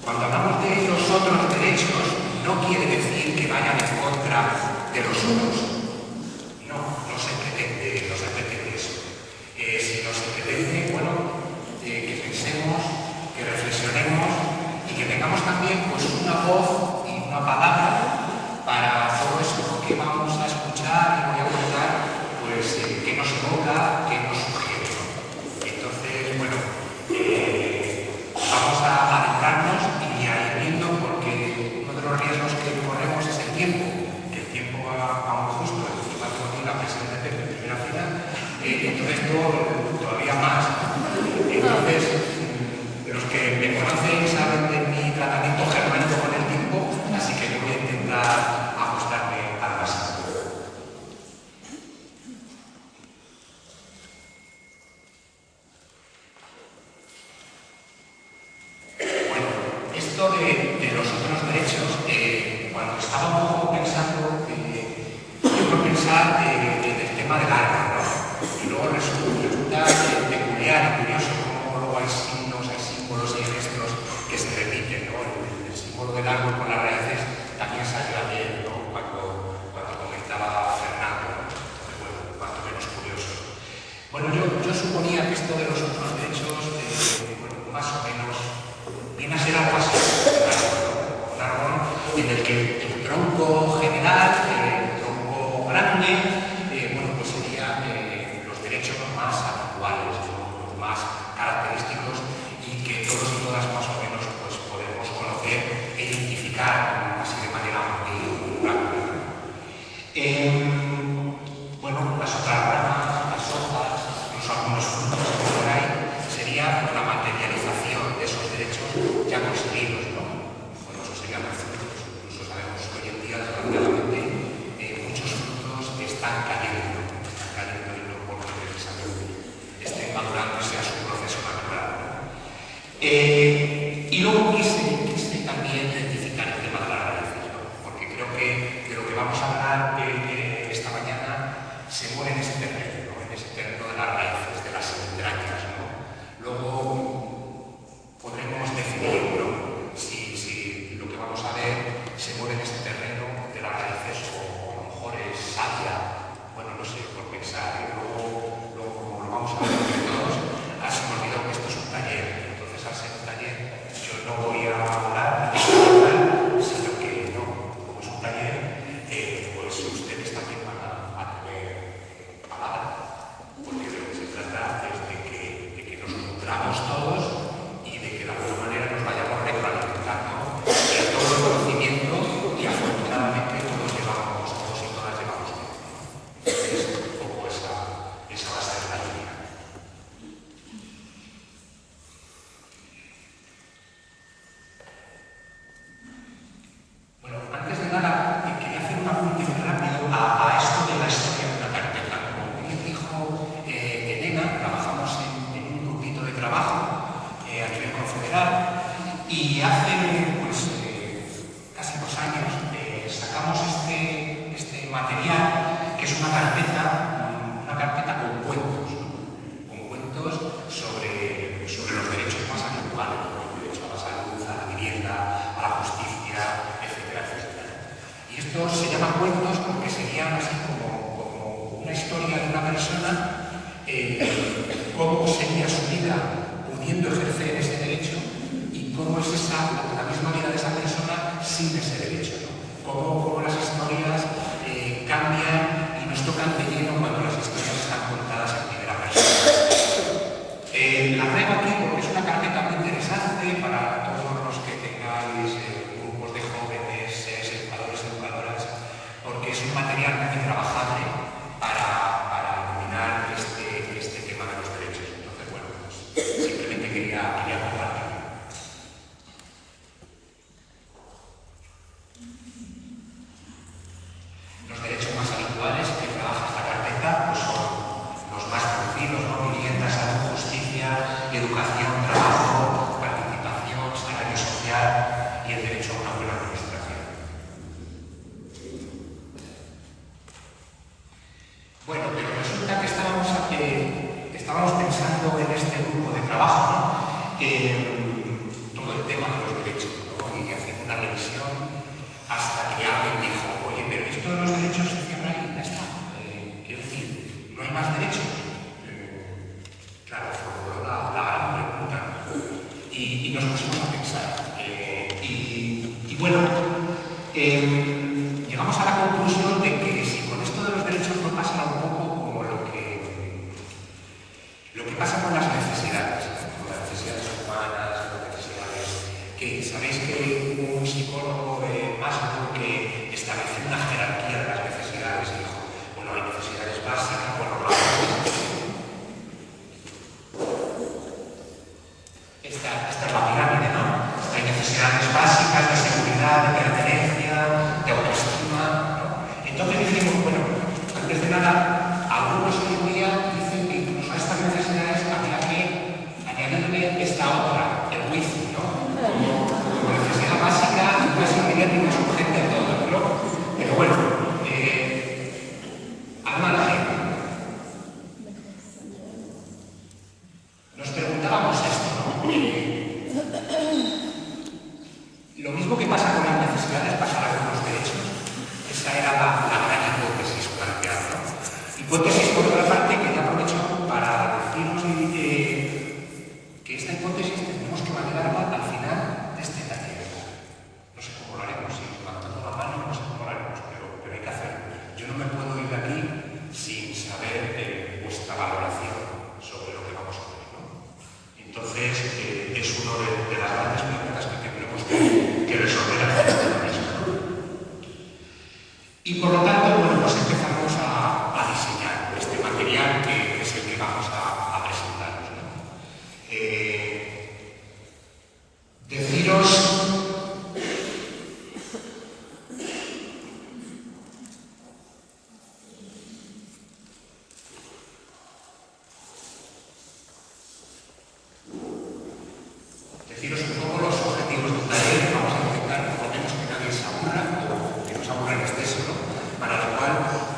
Cuando hablamos de los otros derechos, no quiere decir que vayan en contra de los unos. No se pretende eso. Sino se pretende, que pensemos, que reflexionemos y que tengamos también pues, una voz y una palabra para todo eso que vamos a escuchar y voy a contar, pues, qué nos evoca, qué nos sugiere. Entonces, vamos a adentrarnos y a ir viendo, porque uno de los riesgos que corremos es el tiempo, que el tiempo va muy justo, encima tengo aquí la presidenta de primera fila, entonces todavía más. Entonces, los que me conocen saben de mi tratamiento germánico con el tiempo, así que yo voy a intentar ajustarme al máximo. Esto de los otros derechos, cuando estaba un poco pensando, yo por pensar en el tema del árbol, ¿no? Y luego resulta peculiar y curioso cómo luego hay símbolos y gestos que se repiten, ¿no? El símbolo del árbol con las raíces también salió ayer, ¿no? Cuando comentaba Fernando, ¿no? Entonces, cuanto menos curioso. Yo suponía que esto de los otros derechos, más o menos, viene a ser algo así, un árbol en el que el tronco general, el tronco grande, pues serían los derechos más habituales, los más característicos y que todos y todas más o menos pues, podemos conocer e identificar así de manera muy rápida. Las otras ramas, las hojas, incluso algunos frutos que por ahí, sería la materialización de esos derechos ya conseguidos, ¿no? Eso serían los frutos. Incluso sabemos que hoy en día, desgraciadamente, muchos frutos están cayendo y no porque precisamente estén madurándose a su proceso natural, ¿no? Y luego quise también identificar el tema de las raíces, ¿no? Porque creo que de lo que vamos a hablar esta mañana se mueve en ese terreno, ¿no? En ese terreno de las raíces, de las entrañas, ¿no? Luego podremos definir, ¿no? si lo que vamos a ver se mueve en este terreno de las raíces o a lo mejor es sabia, no sé, por pensar. Luego como lo vamos a ver entre todos, se me olvidó que esto es un taller. Entonces, al ser un taller, yo no voy a hablar, sino que como es un taller, pues ustedes también van a tener palabra, porque de lo que se trata es de que nos nutramos todos y de que de alguna manera nos vayamos retroalimentando de todo el conocimiento y afortunadamente todos y todas llevamos tiempo. Entonces, un poco esa va a ser la línea. Antes de nada, quería hacer un apunte muy rápido a esto de la historia de una carpeta. Como bien dijo Elena, trabajamos en un grupito de trabajo a nivel confederal y hace casi 2 años sacamos este material que es una carpeta con cuentos, ¿no? Con cuentos sobre los derechos más actuales, ¿no? El derecho a la salud, a la vivienda, a la justicia, etcétera, etcétera. Y estos se llaman cuentos porque serían así como una historia de una persona, cómo sería su vida pudiendo ejercer ese derecho y cómo es la misma vida de esa persona sin ese derecho, ¿no? Cómo las historias cambian y nos tocan de lleno cuando las historias están contadas en primera persona. La traigo aquí porque es una carpeta muy interesante para todos los que tengáis grupos de jóvenes, educadoras, porque es un material muy trabajable para dominar este tema de los derechos. Entonces, simplemente quería compartirlo. Los derechos más habituales que trabaja esta carpeta son los más conocidos, ¿no? Vivienda, salud, justicia, educación, trabajo, participación, salario social y el derecho a una buena administración. derechos? Claro, formuló la gran pregunta y nos pusimos a pensar. Y bueno, llegamos a la conclusión de que si con esto de los derechos no pasa un poco como lo que pasa con las necesidades humanas, las necesidades, que sabéis que hubo un psicólogo Maslow que estableció una jerarquía de las necesidades y dijo, bueno, hay necesidades básicas, bueno, esta es la pirámide, ¿no? Hay necesidades básicas de seguridad, de pertenencia, de autoestima, ¿no? Entonces dijimos, bueno, antes de nada, algunos hoy en día dicen que incluso a estas necesidades había que añadirle esta otra, el wifi, ¿no? Como necesidad básica, más inmediata y más urgente a todos, ¿no? Pero bueno, al margen, nos preguntábamos esto, ¿no? Lo mismo que pasa con las necesidades pasará con los derechos. Esa era la gran hipótesis planteada, ¿no? Hipótesis, por otra parte, que ya aprovecho para deciros que esta hipótesis tendremos que validarla al final de este taller. No sé cómo lo haremos, si levantando la mano, no sé cómo lo haremos, pero hay que hacerlo. Yo no me puedo ir de aquí sin saber vuestra valoración sobre lo que vamos a ver, ¿no? Entonces, es una de las grandes preguntas que tendremos que resolver al final de la misma, ¿no? Y por lo tanto, bueno, pues empezamos a diseñar este material que es el que vamos a presentaros, ¿no? Deciros un poco los objetivos del taller. Vamos a intentar, por lo menos, que nadie se aburra o que no se aburra en exceso, ¿no? Para lo cual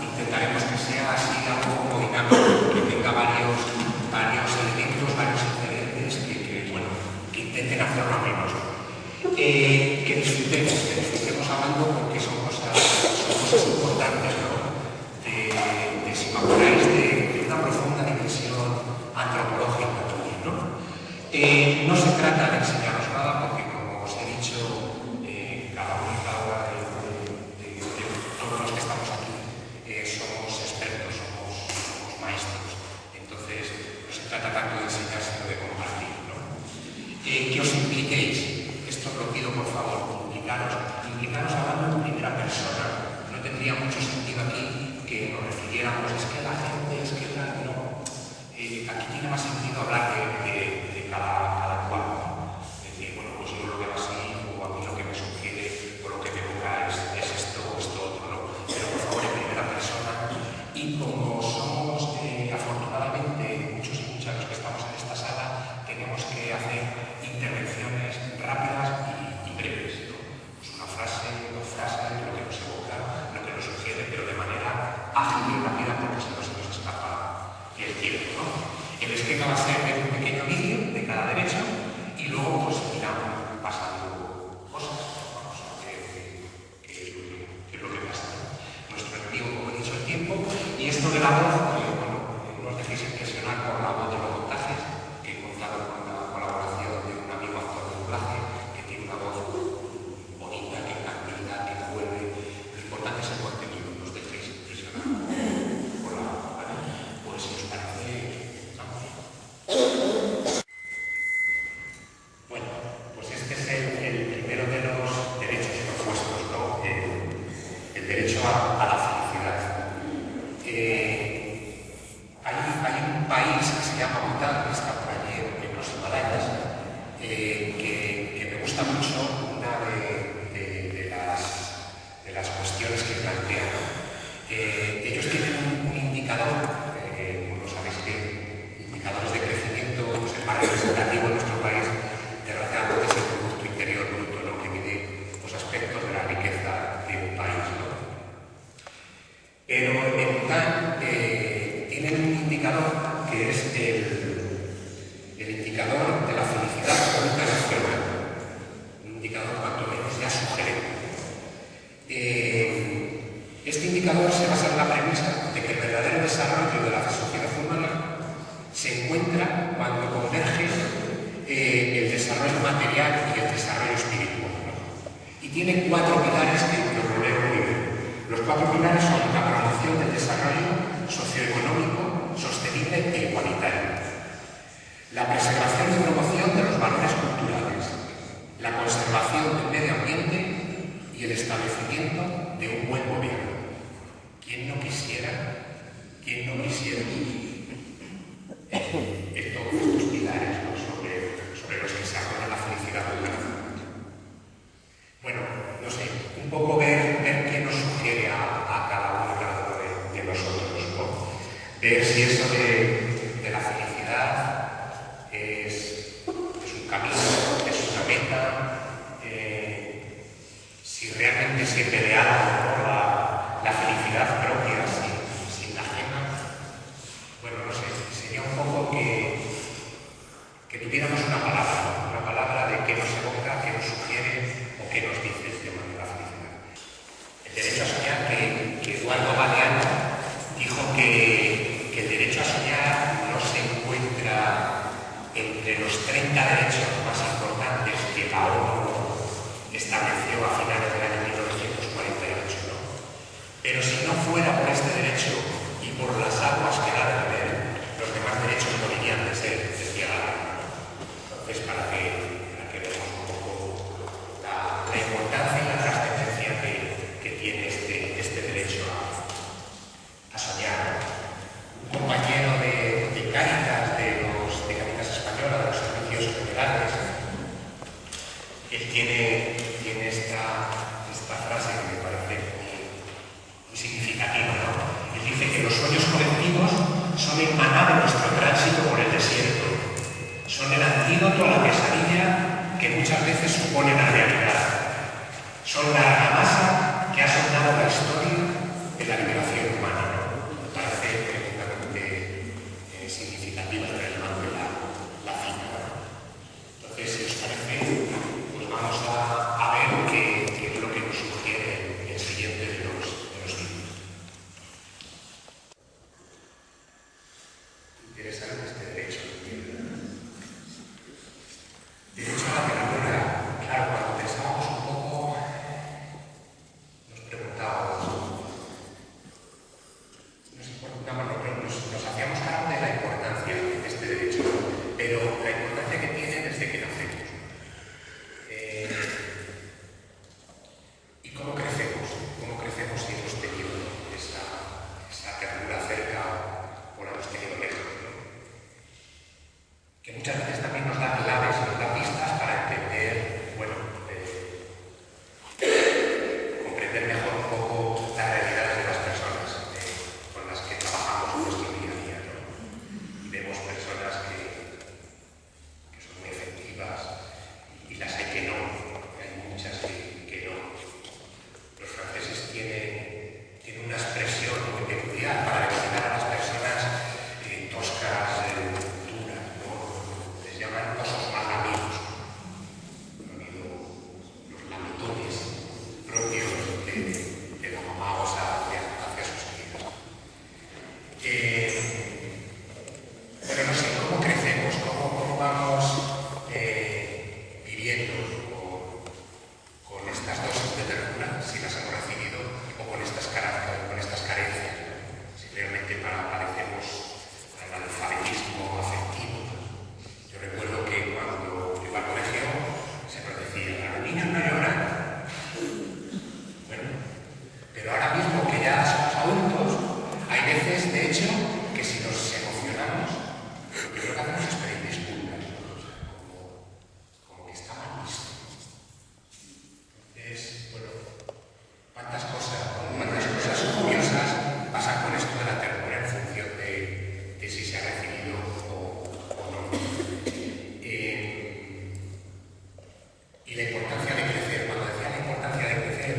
intentaremos que sea así algo como dinámico, que tenga varios elementos, varios ingredientes que intenten hacerlo menos. Que disfrutemos hablando porque son cosas importantes, ¿no? Si me apuráis, de una profunda dimensión antropológica también, ¿no? No se trata de enseñaros nada porque, como os he dicho, cada uno y cada una de todos los que estamos aquí somos expertos, somos maestros. Entonces, no se trata tanto de enseñar, sino de compartir, ¿no? Que os impliquéis. Esto os lo pido, por favor, implicaros hablando en primera persona. No tendría mucho sentido aquí que nos refiriéramos, es que la gente, es que tal, no. Aquí tiene más sentido hablar de cada cual, ¿no? Es decir, bueno, pues yo lo veo así, o a mí lo que me sugiere, o lo que me toca es esto o esto otro, ¿no? Pero por favor, en primera persona. Y como somos, afortunadamente, muchos y muchas los que estamos en esta sala, tenemos que hacer intervenciones rápidas y breves, ¿no? Pues una frase, dos frases, lo que nos evoca, lo que nos sugiere, pero de manera ágil y rápida, porque si no se nos escapa el tiempo, ¿no? El esquema va a ser ver un pequeño vídeo de cada derecho y luego pues irán pasando cosas, vamos a ver qué es lo que pasa, ¿no? Nuestro enemigo, como he dicho, el tiempo, y esto de la voz, no os dejéis impresionar por la voz de los montajes, que he contado con la colaboración de un amigo actor de doblaje que tiene una voz bonita, que cambia, que envuelve. Lo importante es el contenido, no os dejéis impresionar por la voz, ¿vale? Pues si os parece, vamos. Bueno, pues este es el primero de los derechos propuestos, ¿no? El derecho a la felicidad. Hay un país que se llama Bután, que está por allí en los Himalayas, que me gusta mucho una de las cuestiones que plantean, ¿no? Ellos tienen un indicador, como sabéis que indicadores de crecimiento, pues el más representativo en nuestro país, desgraciadamente es el Producto Interior Bruto, ¿no? Que mide los aspectos de la riqueza de un país, ¿no? Pero en Bután tienen un indicador que es el indicador de la felicidad internacional, un indicador cuanto menos ya sugerente. Este indicador se basa en la premisa de que el verdadero desarrollo de la sociedad se encuentra cuando converge el desarrollo material y el desarrollo espiritual, ¿no? Y tiene 4 pilares que lo leo muy bien. Los 4 pilares son la promoción del desarrollo socioeconómico, sostenible e igualitario, la preservación y promoción de los valores culturales, la conservación del medio ambiente y el establecimiento de un buen gobierno. ¿Quién no quisiera estos pilares, ¿no? sobre los que se arrolla la felicidad humana? Bueno, no sé, un poco ver qué nos sugiere a cada uno de nosotros, ¿no? Ver si eso de la felicidad es un camino, es una meta, si realmente sirve de algo, ¿no? la felicidad propia sin la ajena. Bueno, no sé, sería un poco que tuviéramos una palabra de qué nos evoca, qué nos sugiere o qué nos dice el tema de la felicidad. El derecho a soñar, que Eduardo Galeano dijo que el derecho a soñar no se encuentra entre los 30 derechos más importantes que la ONU estableció a finales del año 1948, ¿no? Pero si no fuera por este derecho y por las aguas que da de beber, los demás derechos no deberían de ser, decía Galeano. Entonces, para que veamos un poco la importancia y la trascendencia que tiene este derecho a soñar. Un compañero de Cáritas, de Cáritas Española, de los servicios federales, él tiene esta frase que me parece muy significativa, ¿no? Él dice que los sueños colectivos son el maná de nuestro tránsito por el desierto. Son el antídoto a la pesadilla que muchas veces supone la realidad. Son la argamasa que ha sondado la historia de la liberación humana, ¿no? Me parece tremendamente significativa y relevante la cita, ¿no? Entonces, si os parece, pues vamos a ver qué es lo que nos sugiere el siguiente de los libros. Interesante este derecho. Derecho a la ternura. Claro, cuando pensábamos un poco, nos preguntábamos, nos hacíamos cargo de la importancia de este derecho, pero la importancia que tiene desde que nacemos. ¿Y cómo crecemos? ¿Cómo crecemos si hemos tenido esa ternura cerca o la hemos tenido lejos, ¿no? Que muchas veces también nos da claves, nos da pistas para entender, bueno, comprender mejor un poco las realidades de las personas con las que trabajamos en nuestro día a día, ¿no? Y vemos personas que son muy efectivas y las hay que no, hay muchas que no. Los franceses tienen una expresión muy peculiar para denominar a las personas toscas, duras, ¿no? Les llaman osos mal lamidos. Han habido los lametones propios de la mamá osa hacia sus hijos. Pero no sé, ¿cómo crecemos? ¿Cómo vamos viviendo con estas dosis de ternura, si las hemos recibido, o con estas carencias? Si realmente parecemos analfabetismo afectivo. Yo recuerdo que cuando iba al colegio se nos decía, los niños no lloran. Bueno, pero ahora mismo que ya somos adultos, hay veces, de hecho, que si nos emocionamos, yo creo que hacemos es pedir disculpas, ¿no? O sea, como que está mal visto. Entonces, bueno, cuántas cosas curiosas pasan con esto de la ternura en función de si se ha recibido o no. Y la importancia de crecer. Cuando decía la importancia de crecer,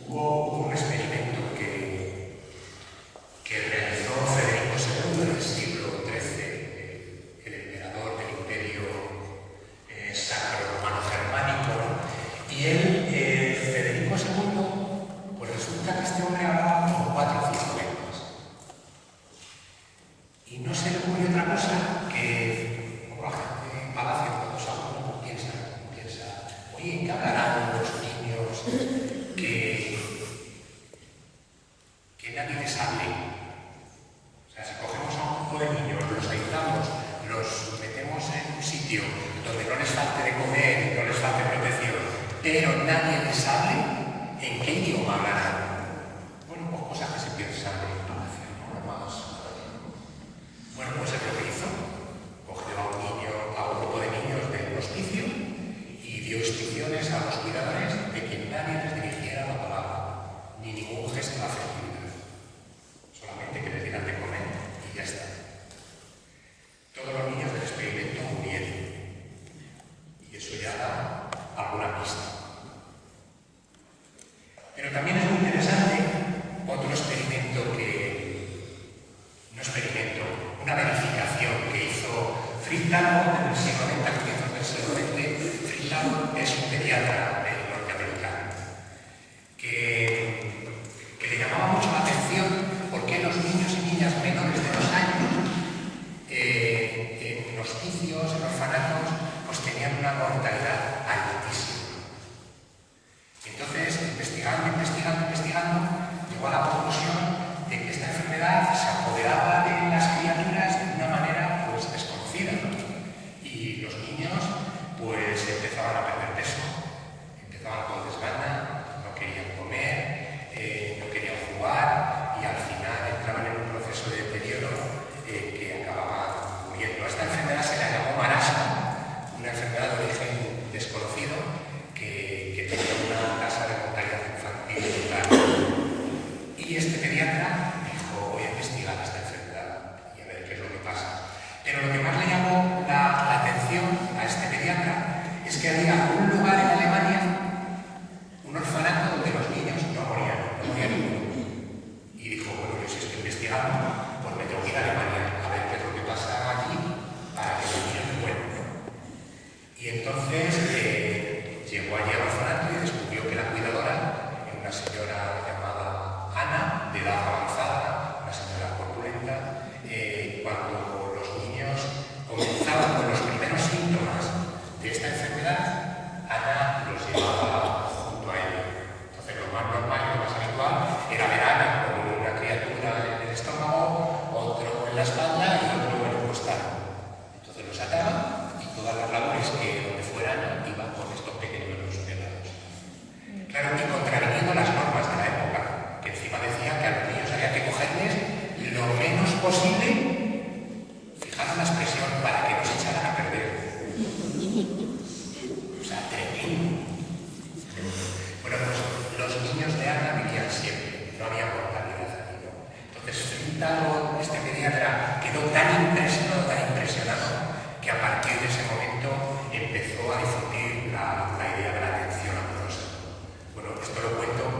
hubo un experimento que realizó Federico II en el siglo XIII, el emperador del Imperio Sacro Romano Germánico, y Federico II, pues resulta que este hombre hablaba como 4 o 5 lenguas. oye, ¿qué hablarán los niños que nadie les hable? O sea, si cogemos a un grupo de niños, los aislamos, los metemos en un sitio donde no les falte de comer, no les falte protección, pero nadie les hable, ¿en qué idioma hablarán? Bueno, pues cosas que se piensan en Palacio, ¿no? Bueno, pues es lo que hizo. Cogió a un grupo de niños del hospicio y dio instrucciones a los cuidadores de que nadie les dirigiera la palabra, ni ningún gesto de afectividad. Solamente que les dieran de comer y ya está. Todos los niños del experimento murieron. Y eso ya da alguna pista. Pero también es muy interesante otro experimento una verificación que hizo Fritz Talbot en el siglo XX, a comienzos del siglo XX. Fritz Talbot es un pediatra norteamericano que le llamaba mucho la atención por qué los niños y niñas menores de 2 años en hospicios, en orfanatos, pues tenían una mortalidad altísima. Entonces, investigando, llegó a la conclusión de que esta enfermedad se apoderaba de las criaturas de una manera pues desconocida, ¿no? Y los niños pues empezaban a perder peso, empezaban con desgana, no querían comer, no querían jugar y al final entraban en un proceso de deterioro que acababan muriendo. A esta enfermedad se la llamó marasmo, una enfermedad de origen desconocido que tenía una tasa de mortalidad infantil brutal. Y este pediatra dijo, voy a investigar esta enfermedad y a ver qué es lo que pasa. Pero lo que más le llamó la atención a este pediatra es que había un lugar en Alemania, un orfanato donde los niños no morían ninguno. Y dijo, bueno, yo si estoy investigando, pues me tengo que ir a Alemania a ver qué es lo que pasa allí para que los niños mueran. Y entonces llegó allí al orfanato y descubrió que la cuidadora, una señora llamada Ana, de edad avanzada, una señora corpulenta, cuando los niños comenzaban con los primeros síntomas de esta enfermedad, Ana los llevaba junto a ella. Entonces lo más normal y lo más habitual era ver a Ana con una criatura en el estómago, otro en la espalda y otro en el costado. Entonces los ataba y todas las labores que donde fuera Ana iba con estos pequeños pelados. Claro, y contraviniendo las normas de la época, que encima decía que a los niños había que cogerles lo menos posible, fijaros la expresión, para que no se echaran a perder. O sea, tremendo. Bueno, pues los niños de Ana vivían siempre, no había mortalidad aquí, ¿no? Entonces, este pediatra quedó tan impresionado, que a partir de ese momento empezó a difundir la idea de la atención amorosa. Bueno, esto lo cuento